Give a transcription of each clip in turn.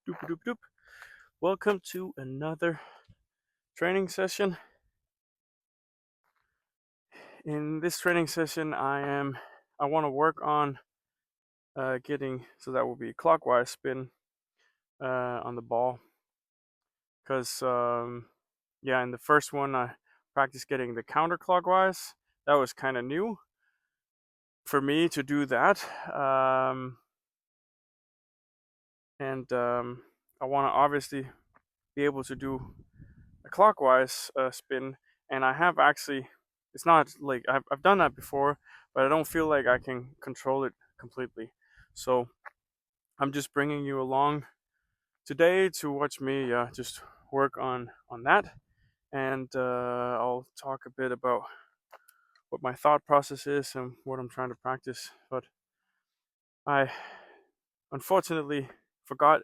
Doop, doop, doop. Welcome to another training session. In this training session, I want to work on getting, so that will be clockwise spin on the ball. Because yeah, in the first one I practiced getting the counterclockwise. That was kind of new for me to do that, and I want to obviously be able to do a clockwise spin. And I have actually, it's not like I've done that before, but I don't feel like I can control it completely. So I'm just bringing you along today to watch me just work on that. And I'll talk a bit about what my thought process is and what I'm trying to practice. But I unfortunately forgot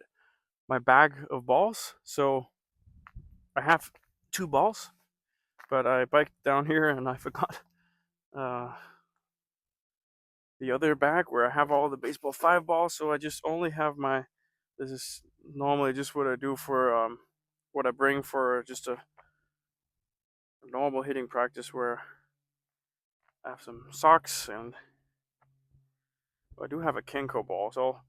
my bag of balls, so I have 2 balls, but I biked down here and I forgot uh, the other bag where I have all the baseball 5 balls. So I just only have my. This is normally just what I do for what I bring for just a normal hitting practice, where I have some socks and I do have a Kenko ball. So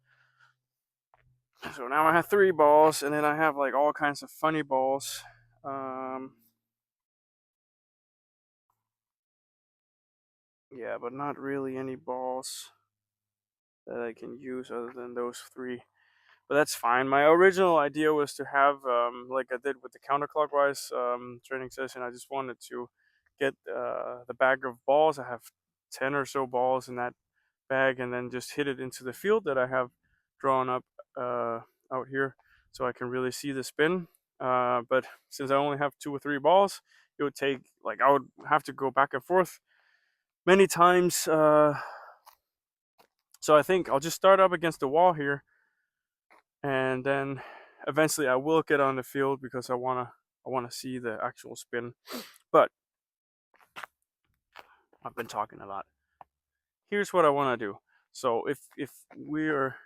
now I have 3 balls, and then I have like all kinds of funny balls. Yeah, but not really any balls that I can use other than those 3. But that's fine. My original idea was to have, like I did with the counterclockwise training session, I just wanted to get the bag of balls. I have 10 or so balls in that bag, and then just hit it into the field that I have drawn up out here, so I can really see the spin. But since I only have 2 or 3 balls, it would take, like, I would have to go back and forth many times. So I think I'll just start up against the wall here, and then eventually I will get on the field because I wanna see the actual spin. But I've been talking a lot. Here's what I want to do. So if we're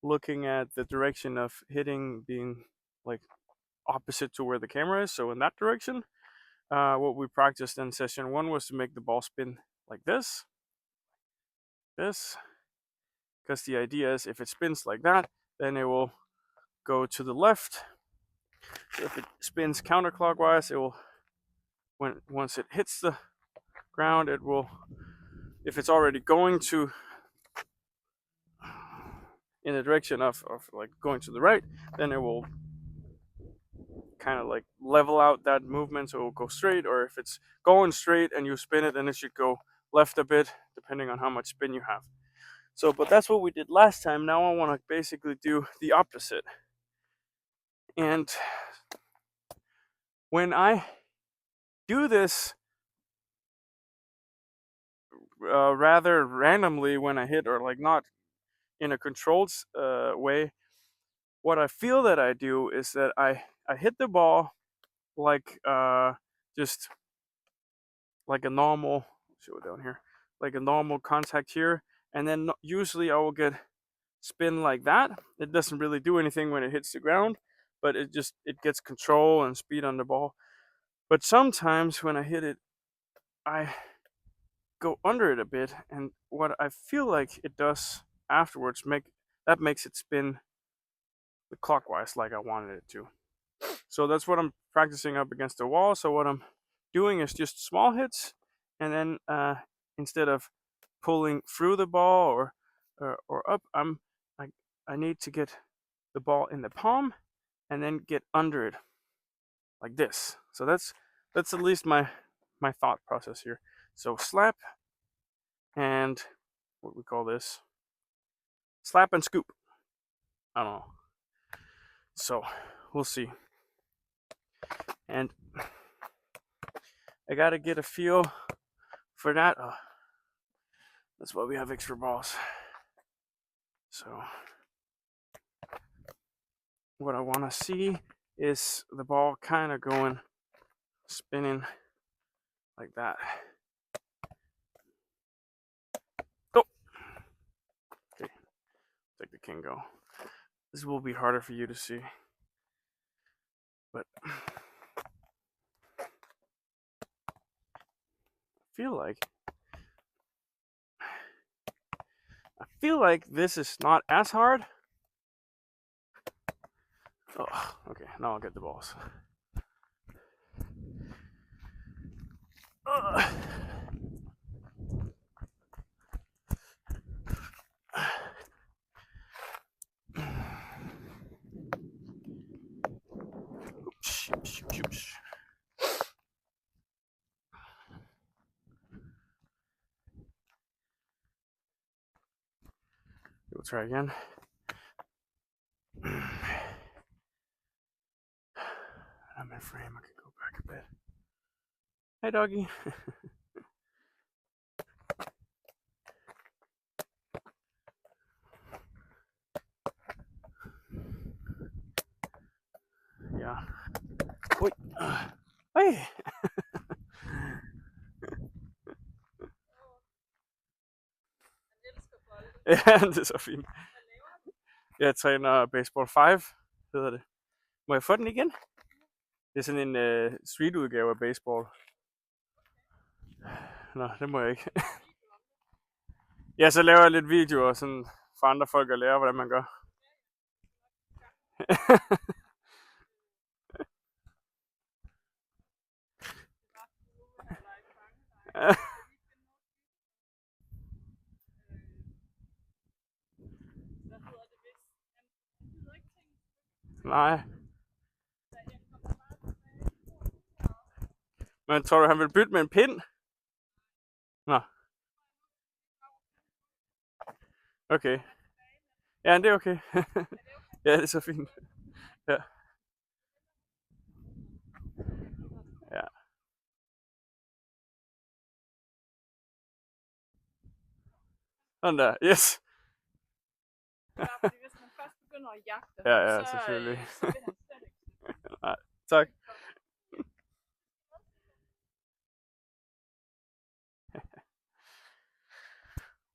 looking at the direction of hitting being like opposite to where the camera is, so in that direction, what we practiced in session 1 was to make the ball spin like this, because the idea is if it spins like that, then it will go to the left. So if it spins counterclockwise, it will, once it hits the ground, it will, if it's already going to in the direction of like going to the right, then it will kind of like level out that movement, so it will go straight. Or if it's going straight and you spin it, then it should go left a bit, depending on how much spin you have. So, but that's what we did last time. Now I want to basically do the opposite. And when I do this rather randomly when I hit, or like not in a controlled way, what I feel that I do is that I hit the ball like just like a normal, show it down here, like a normal contact here, and then usually I will get spin like that. It doesn't really do anything when it hits the ground, but it gets control and speed on the ball. But sometimes when I hit it, I go under it a bit, and what I feel like it does afterwards makes it spin the clockwise like I wanted it to. So that's what I'm practicing up against the wall. So what I'm doing is just small hits, and then instead of pulling through the ball or up, I I need to get the ball in the palm and then get under it like this. So that's at least my thought process here. So slap and what we call this, slap and scoop. I don't know. So we'll see. And I gotta get a feel for that. That's why we have extra balls. So what I want to see is the ball kind of going, spinning like that. Go. Okay, take the Kingo. This will be harder for you to see, but I feel like this is not as hard. Oh, okay, now I'll get the balls. We'll try again. I'm in frame. I can go back a bit. Hi, doggy. Ja. Ui. Hey. Ja, det er så fint. Jeg træner Baseball5, hedder det. Må jeg få den igen? Det er sådan en street-udgave af baseball. Nå, det må jeg ikke. Ja, så laver jeg lidt videoer sådan for andre folk at lære, hvordan man gør. Nej. Men tror du, han vil bytte med en pind? Nå. Okay. Ja, det er okay. Ja, det er så fint. Ja. Ja. Sådan der. Yes. Fordi hvis man først begynder at jagte, Ja, selvfølgelig. så vil han slet ikke. Nej, tak.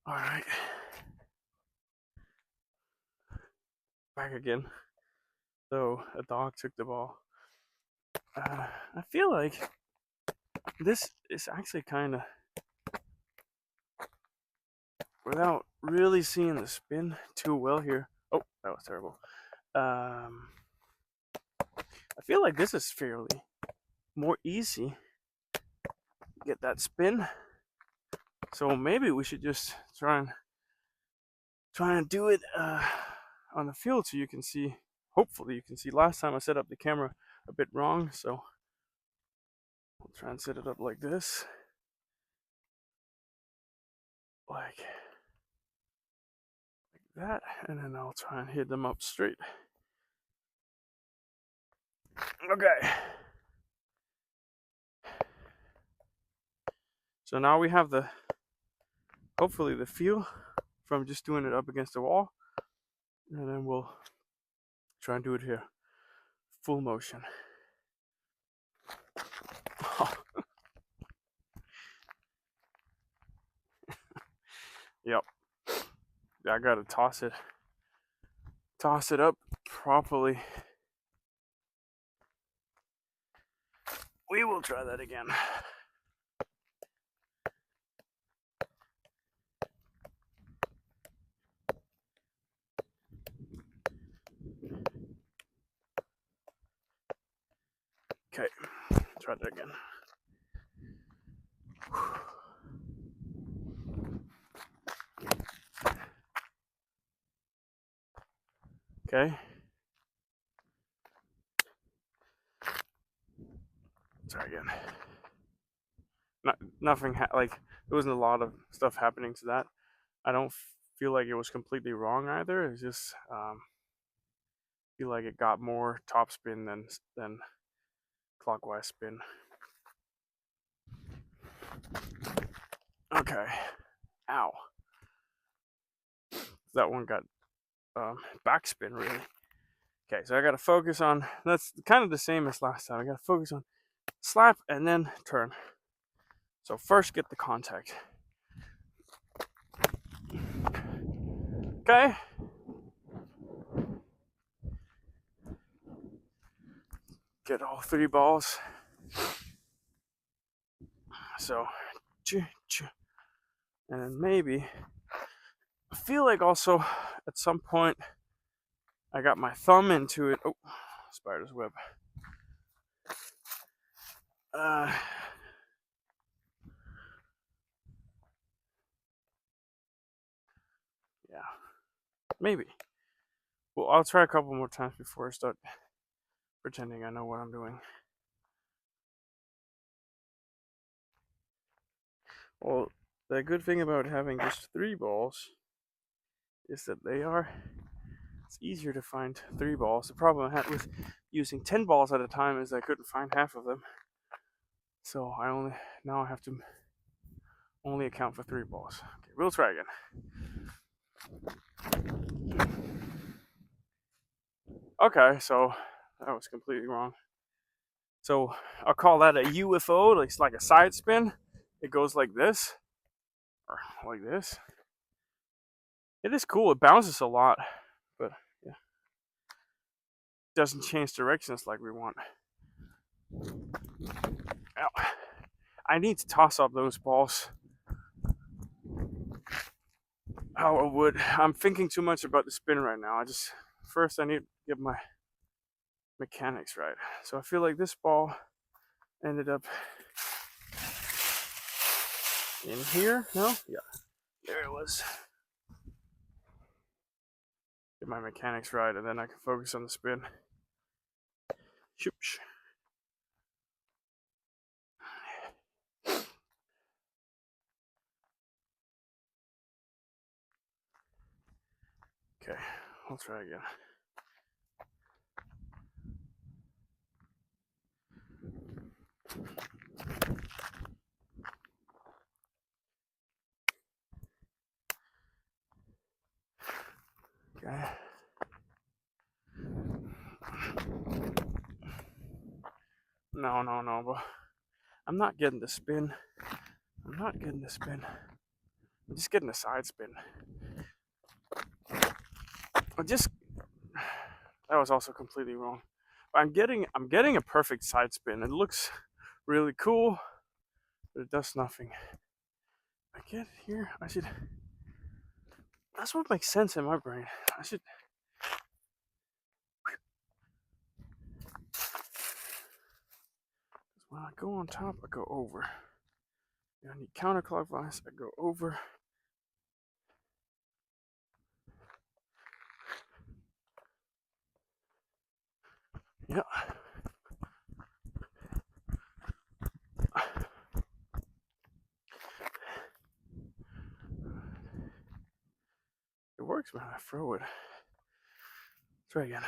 All right. Back again. So a dog took the ball. I feel like this is actually kind of, without really seeing the spin too well here. Oh, that was terrible. I feel like this is fairly more easy. Get that spin. So maybe we should just try and do it on the field so you can see. Hopefully you can see. Last time I set up the camera a bit wrong, so I'll try and set it up like this. Like that, and then I'll try and hit them up straight. Okay. So now we have hopefully the feel from just doing it up against the wall, and then we'll try and do it here, full motion. Yep. I gotta toss it up properly. We will try that again. Okay, try that again. Okay. Try again. Nothing like there wasn't a lot of stuff happening to that. I don't feel like it was completely wrong either. It's just feel like it got more top spin than clockwise spin. Okay. Ow. That one got backspin really. Okay, so I gotta focus on, that's kind of the same as last time. I gotta focus on slap and then turn. So first get the contact. Okay. get all 3 balls. So, and then maybe, I feel like also at some point I got my thumb into it. Oh, spider's web. Yeah, maybe. Well, I'll try a couple more times before I start pretending I know what I'm doing. Well, the good thing about having just 3 balls is that it's easier to find 3 balls. The problem I had with using 10 balls at a time is I couldn't find half of them. So now I have to only account for 3 balls. Okay, we'll try again. Okay, so that was completely wrong. So I'll call that a UFO. It's like a side spin. It goes like this, or like this. It is cool. It bounces a lot, but yeah, doesn't change directions like we want. Ow. I need to toss up those balls. How I would. I'm thinking too much about the spin right now. First I need to get my mechanics right. So I feel like this ball ended up in here. No? Yeah. There it was. Get my mechanics right, and then I can focus on the spin. Shoosh. Okay, I'll try again. Okay. No, but I'm not getting the spin. I'm not getting the spin. I'm just getting a side spin. That was also completely wrong. But I'm getting a perfect side spin. It looks really cool, but it does nothing. I get here. That's what makes sense in my brain. When I go on top, I go over. I need counterclockwise. I go over. Yeah. It works when I throw it. Try again.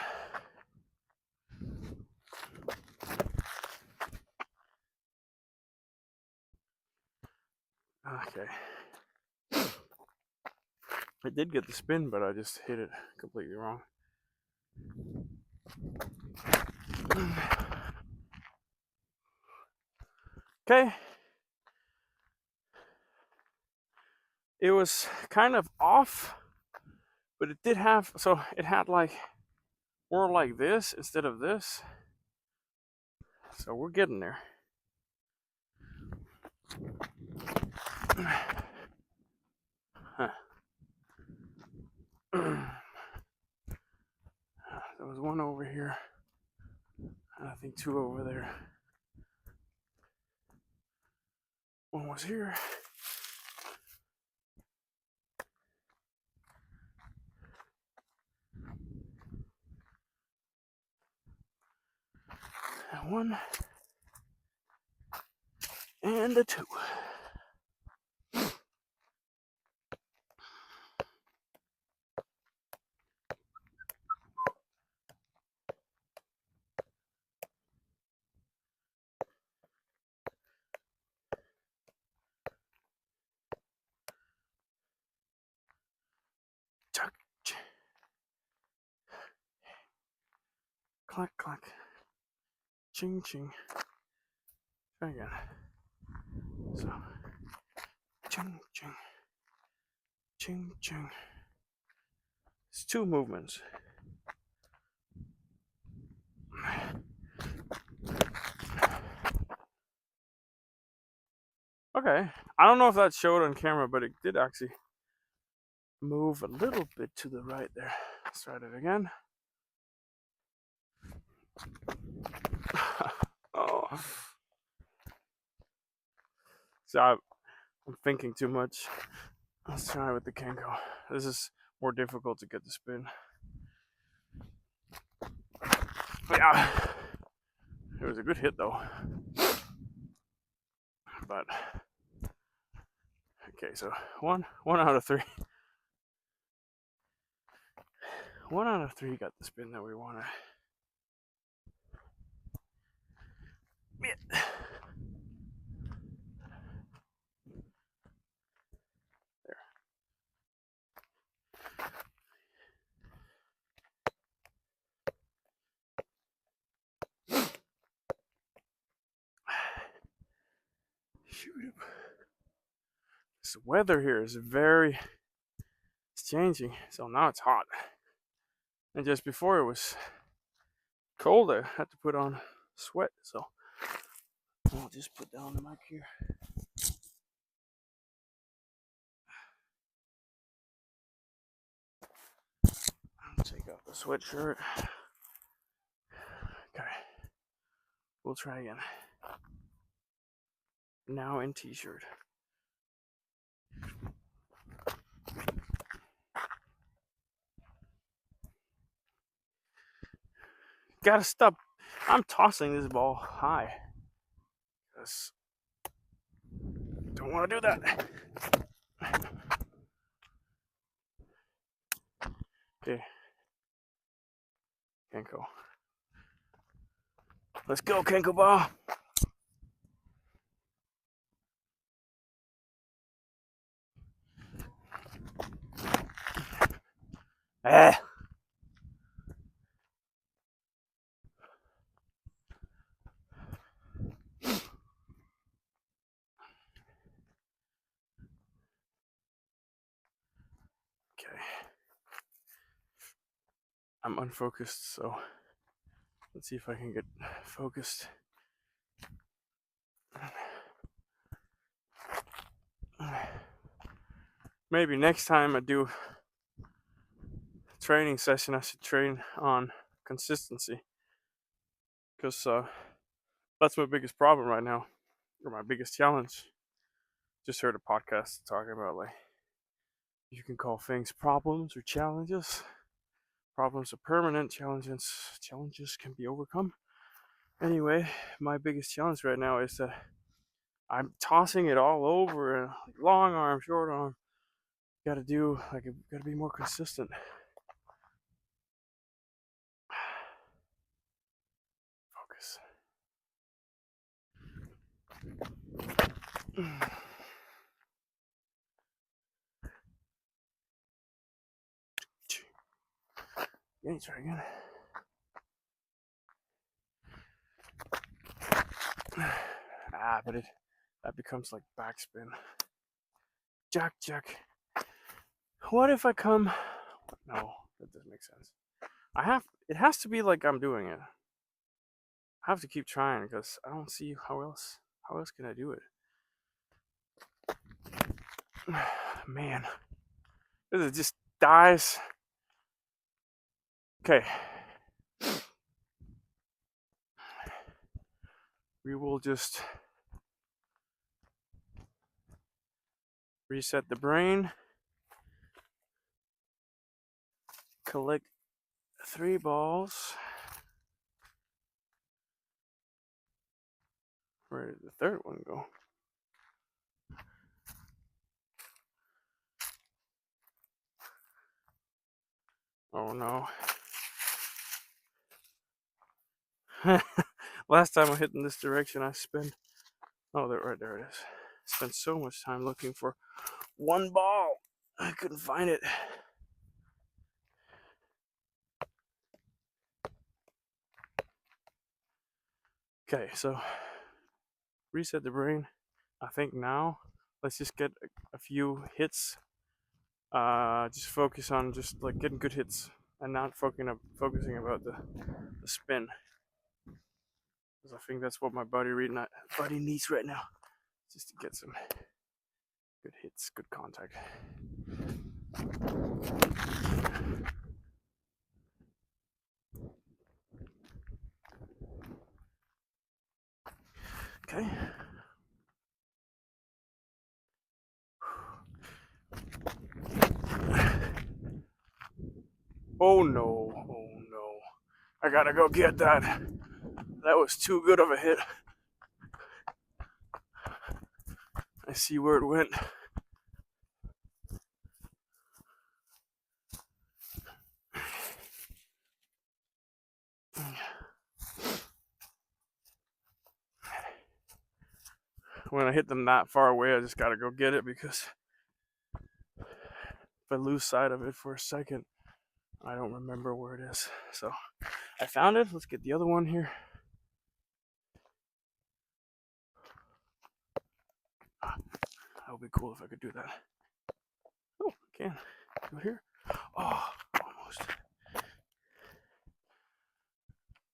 Okay. I did get the spin, but I just hit it completely wrong. Okay. It was kind of off, but it had like more like this instead of this. So we're getting there. Huh. There was one over here, and I think 2 over there. One was here. And 1. And a 2. Clack, clack. Ching, ching. Try again. So, ching, ching. Ching, ching. It's 2 movements. Okay. I don't know if that showed on camera, but it did actually move a little bit to the right there. Let's try it again. Oh. So I'm thinking too much. Let's try with the Kenko. This is more difficult to get the spin. Yeah. It was a good hit though. But okay, so one out of three. One out of three got the spin that we wanted. Yeah. There. Shoot. This weather here is it's changing. So now it's hot. And just before it was cold, I had to put on sweat. So I'll just put down the mic here. I'll take off the sweatshirt. Okay. We'll try again. Now in t-shirt. Gotta stop. I'm tossing this ball high. Because don't want to do that. Okay. Kenko. Let's go, Kenko ball. Ah. Okay. I'm unfocused, so let's see if I can get focused. Maybe next time I do a training session, I should train on consistency. Because that's my biggest problem right now, or my biggest challenge. Just heard a podcast talking about like you can call things problems or challenges. Problems are permanent, challenges can be overcome. Anyway, my biggest challenge right now is that I'm tossing it all over, and long arm, short arm. Got to do like got to be more consistent. Focus. Yeah, try again. But that becomes like backspin. Jack. What if I come? No, that doesn't make sense. It has to be like I'm doing it. I have to keep trying because I don't see how else can I do it. Man, this just dies. Okay. We will just reset the brain. Collect 3 balls. Where did the third one go? Oh no. Last time I hit in this direction, I spent. Oh, right there it is. Spent so much time looking for one ball. I couldn't find it. Okay, so reset the brain. I think now let's just get a few hits. Just focus on just like getting good hits and not focusing about the spin. Because I think that's what my body needs right now. just to get some good hits, good contact. Okay. Oh no, oh no. I gotta go get that. That was too good of a hit. I see where it went. When I hit them that far away, I just gotta go get it, because if I lose sight of it for a second, I don't remember where it is. So I found it. Let's get the other one here. That would be cool if I could do that. Oh, I can. Do it here. Oh, almost.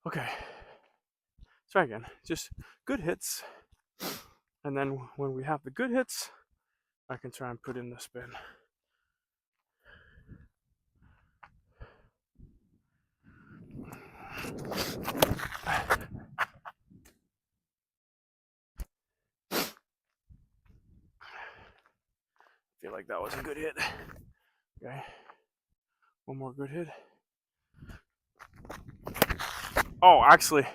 Okay. Try again. Just good hits. And then when we have the good hits, I can try and put in the spin. Feel like that was a good hit. Okay. One more good hit. Oh, actually,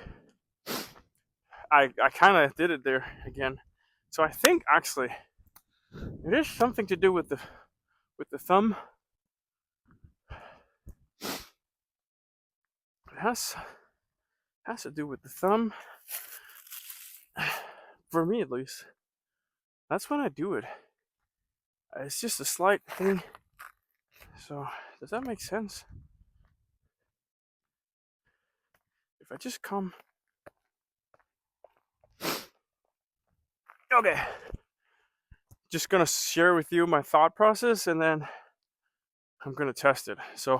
I kind of did it there again. So I think actually it is something to do with the thumb. It has to do with the thumb. For me, at least. That's when I do it. It's just a slight thing. So does that make sense? If I just come. Okay. Just gonna share with you my thought process, and then I'm gonna test it. So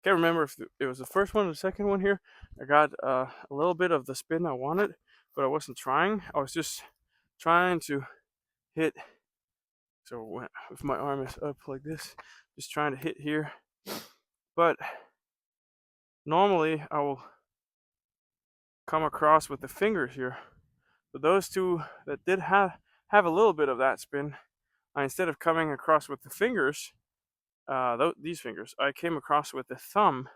can't remember if it was the first one or the second one here. I got a little bit of the spin I wanted, but I wasn't trying. I was just trying to hit. So if my arm is up like this, just trying to hit here. But normally I will come across with the fingers here. But those two that did have a little bit of that spin, instead of coming across with the fingers, these fingers, I came across with the thumb.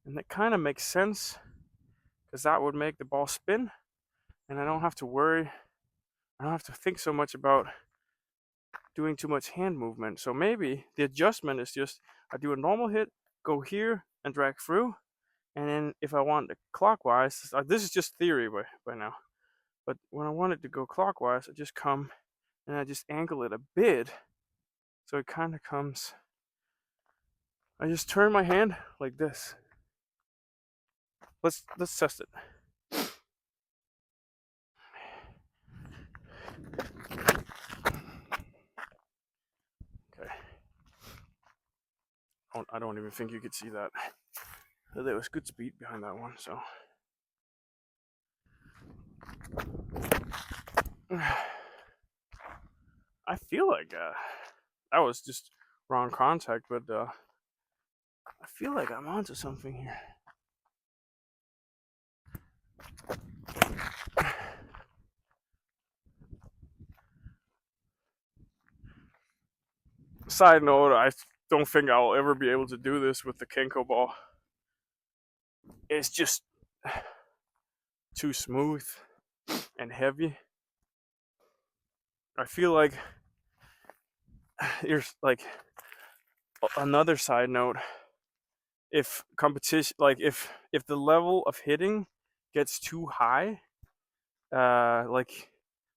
And that kind of makes sense, because that would make the ball spin, and I don't have to worry. I don't have to think so much about doing too much hand movement. So maybe the adjustment is just I do a normal hit, go here and drag through, and then if I want the clockwise, this is just theory by now, but when I want it to go clockwise, I just come and I just angle it a bit, so it kind of comes. I just turn my hand like this. Let's test it. Okay. I don't even think you could see that. There was good speed behind that one, so. I feel like that was just wrong contact, but I feel like I'm onto something here. Side note, I don't think I'll ever be able to do this with the Kenko ball. It's just too smooth and heavy. I feel like here's like another side note. If competition, like if the level of hitting gets too high, like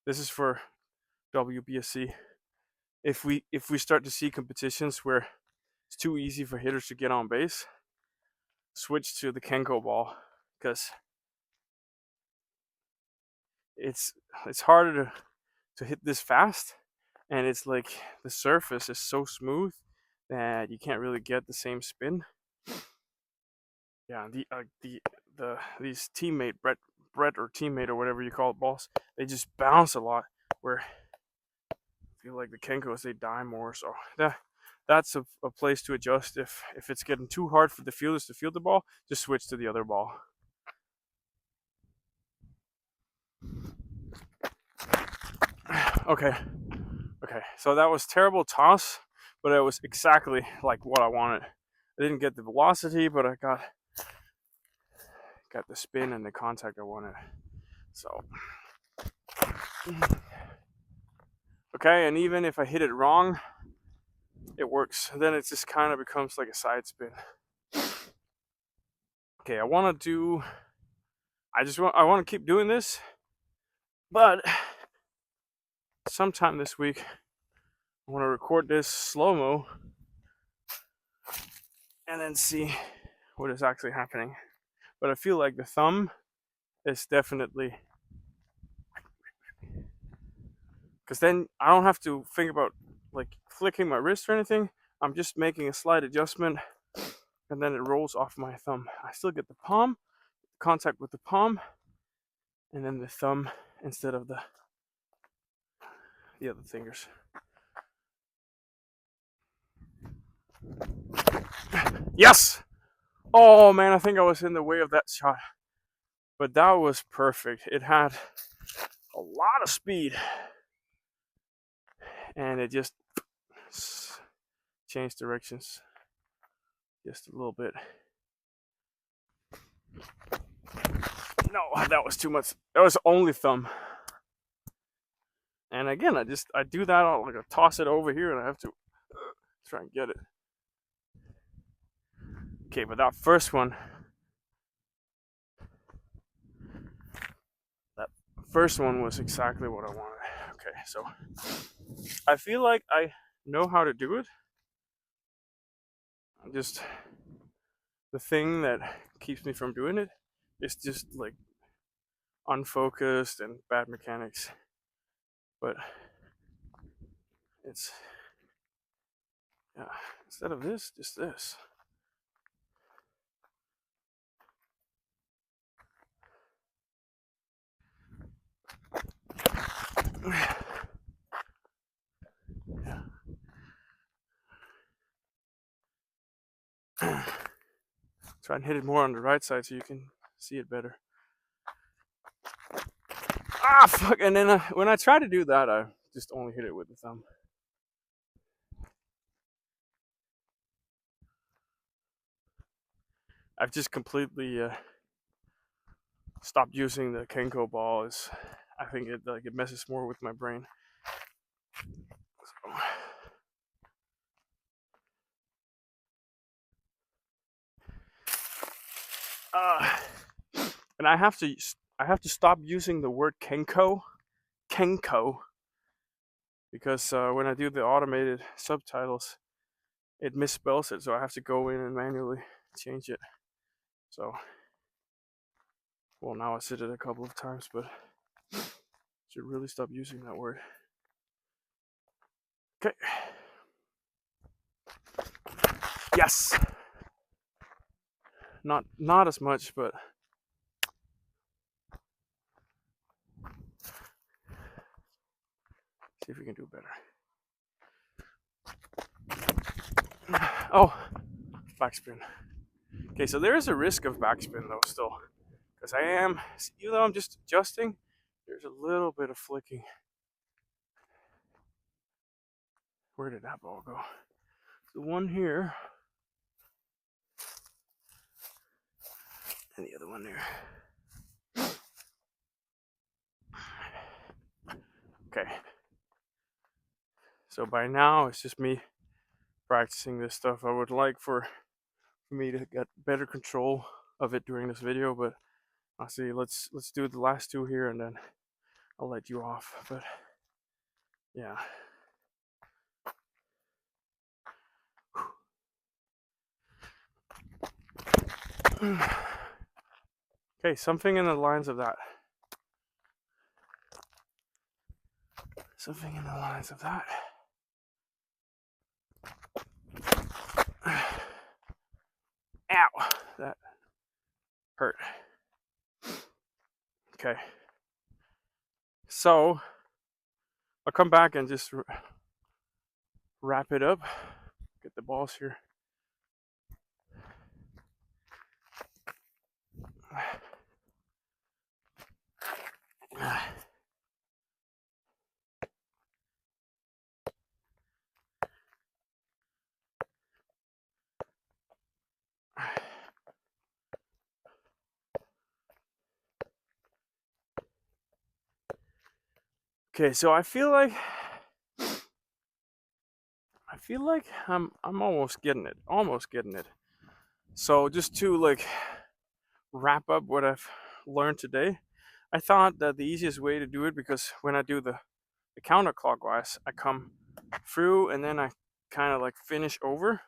this is for WBSC. If we start to see competitions where it's too easy for hitters to get on base, switch to the Kenko ball, because it's harder to hit this fast, and it's like the surface is so smooth that you can't really get the same spin. Yeah, these teammate Brett or teammate or whatever you call it balls, they just bounce a lot. Where I feel like the Kenkos, they die more. So that's a place to adjust. If it's getting too hard for the fielders to field the ball, just switch to the other ball. Okay, so that was terrible toss, but it was exactly like what I wanted. I didn't get the velocity, but I got the spin and the contact I wanted. So okay, and even if I hit it wrong, it works. Then it just kind of becomes like a side spin. Okay, I want to keep doing this, but sometime this week I want to record this slow-mo and then see what is actually happening. But I feel like the thumb is definitely, because then I don't have to think about like flicking my wrist or anything. I'm just making a slight adjustment and then it rolls off my thumb. I still get the palm, contact with the palm, and then the thumb instead of the other fingers. Yes! Oh man, I think I was in the way of that shot. But that was perfect. It had a lot of speed. And it just changed directions just a little bit. No, that was too much. That was only thumb. And again, I do that. I'll like toss it over here, and I have to try and get it. Okay, but that first one was exactly what I wanted. Okay, so I feel like I know how to do it. Just the thing that keeps me from doing it is just like unfocused and bad mechanics. But it's, yeah, instead of this, just this. Yeah. Try and hit it more on the right side so you can see it better. Ah, fuck! And then when I try to do that, I just only hit it with the thumb. I've just completely stopped using the Kenko ball. I think it messes more with my brain. So. And I have to stop using the word Kenko, because when I do the automated subtitles, it misspells it, so I have to go in and manually change it. So, well, now I said it a couple of times, but should really stop using that word. Okay. Yes. Not as much, but see if we can do better. Oh, backspin. Okay, so there is a risk of backspin though still, because even though I'm just adjusting, there's a little bit of flicking. Where did that ball go? The one here, and the other one there. Okay. So by now it's just me practicing this stuff. I would like for me to get better control of it during this video, but I'll see. Let's do the last two here, and then I'll let you off. But yeah. Okay, something in the lines of that. Something in the lines of that. Ow, that hurt. Okay, so I'll come back and just wrap it up. Get the balls here. Okay, so I feel like I'm almost getting it. Almost getting it. So just to like wrap up what I've learned today, I thought that the easiest way to do it, because when I do the counterclockwise, I come through and then I kind of like finish over,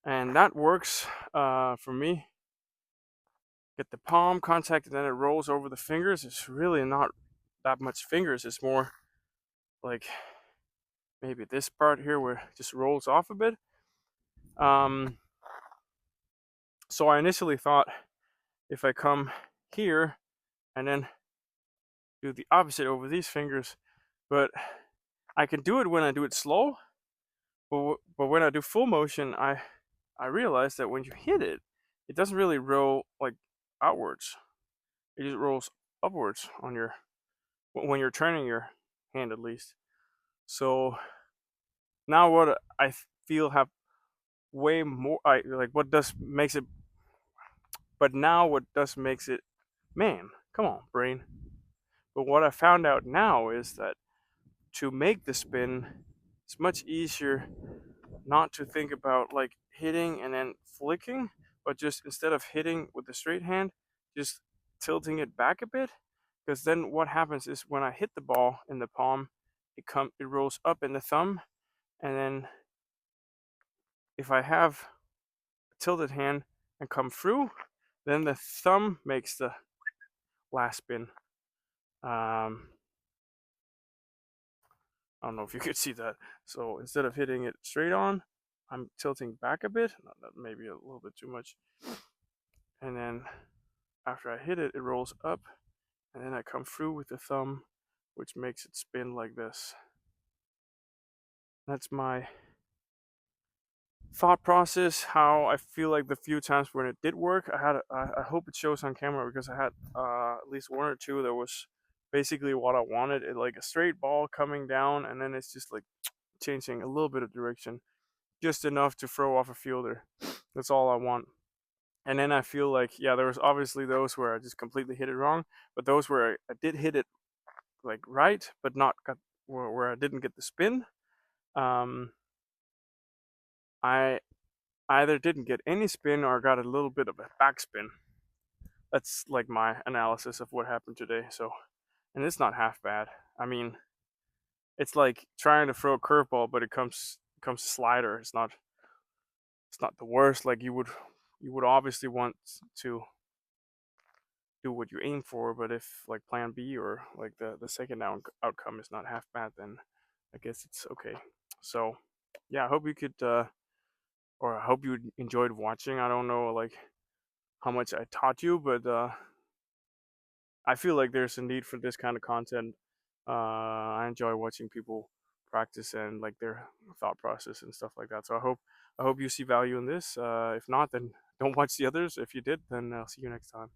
and that works for me. Get the palm contact and then it rolls over the fingers. It's really not that much fingers. It's more like maybe this part here where it just rolls off a bit. Um, so I initially thought if I come here and then do the opposite over these fingers, but I can do it when I do it slow. But when I do full motion, I realize that when you hit it, it doesn't really roll like outwards. It just rolls upwards on your when you're turning your hand, at least. So now what I feel have way more I like what does makes it but now what does makes it, man, come on, brain. But what I found out now is that to make the spin, it's much easier not to think about like hitting and then flicking, but just instead of hitting with the straight hand, just tilting it back a bit. Because then what happens is when I hit the ball in the palm, it rolls up in the thumb, and then if I have a tilted hand and come through, then the thumb makes the last spin. Um, I don't know if you could see that. So instead of hitting it straight on, I'm tilting back a bit, maybe a little bit too much. And then after I hit it, it rolls up, and then I come through with the thumb, which makes it spin like this. That's my thought process, how I feel like the few times when it did work. I hope it shows on camera, because I had at least one or two that was basically what I wanted. It like a straight ball coming down, and then it's just like changing a little bit of direction, just enough to throw off a fielder. That's all I want. And then I feel like, yeah, there was obviously those where I just completely hit it wrong, but those where I did hit it like right, but not got where I didn't get the spin. Um, I either didn't get any spin or got a little bit of a backspin. That's like my analysis of what happened today. So, and it's not half bad. I mean, it's like trying to throw a curveball, but it comes slider. It's not the worst. Like you would obviously want to do what you aim for, but if like plan B or like the second outcome is not half bad, then I guess it's okay. So yeah, I hope you could or I hope you enjoyed watching. I don't know like how much I taught you, but I feel like there's a need for this kind of content. I enjoy watching people practice and like their thought process and stuff like that. So I hope you see value in this. If not, then don't watch the others. If you did, then I'll see you next time.